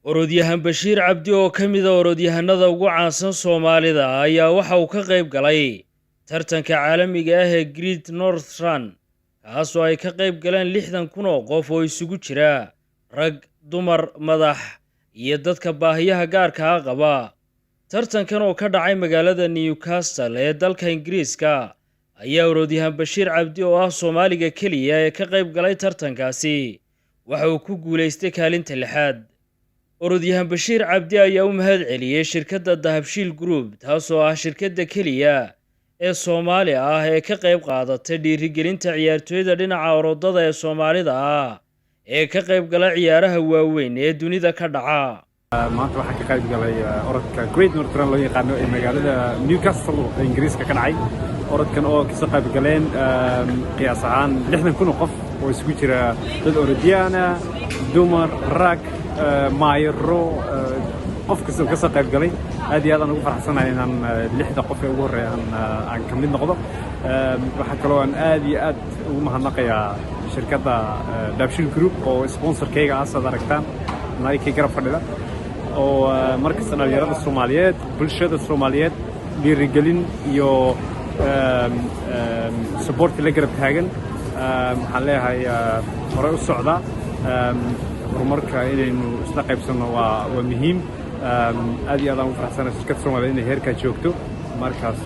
orodyahan Bashiir Cabdi oo ka mid ah orodyahanada ugu caansan Soomaalida ayaa waxa uu ka qayb galay tartanka caalamiga ah ee Great North Run kaas oo ay ka qayb galeen 60,000 oo qof oo isugu jira rag, dumar, madax iyo dadka baahiyaha gaarka ah qaba. Tartankan oo ka dhacay magaalada Newcastle ee dalka Ingiriiska ayaa orodyahan Bashiir Cabdi oo ah Soomaaliga kaliya ee ka qayb galay tartankaasi waxa uu ku guuleystay kaalinta 6aad. orodyahan Bashiir Cabdi ayaa u mahad celiyay shirkadda Dahabshiil Group taasoo ah shirkadda kaliya ee Soomaali ah ee ka qayb qaadatay dhiirigelinta ciyaartooyda dhinaca orodada ee Soomaalida ah ee ka qayb gala ciyaaraha waaweyn ee dunida ka dhaca. maanta waxaan ka qayb galay orodka Great North Run loo yaqaano ee magaalada Newcastle ee Ingiriiska ka dhacay. orodkan oo ka qayb galeen qiyaas ahaan 60,000 oo qof oo isugu jira dad orodyaana, dumar, rag, maayro, qof kasta ka qayb galay. aad iyo aad aan ugu faraxsanahay inaan 6 qof ee ugu horeeyaan aan ka mid noqdo. waxa kale oo aan aad iyo aad ugu mahadnaqayaa shirkadda Dahabshiil Group oo sponsorkayga ah sad aragtaan Nike garab fadhida oo markasta dhalinyarada Soomaaliyeed, bulshada Soomaaliyeed dhiirigelin iyo support la garab taagan. waxaan leeyahay hore u socda horumarka inaynu isla qaybsano waa muhiim. aad iyo aad aan ugu faraxsanahay shirkadda Soomaaliyeed inay heerka joogto markaas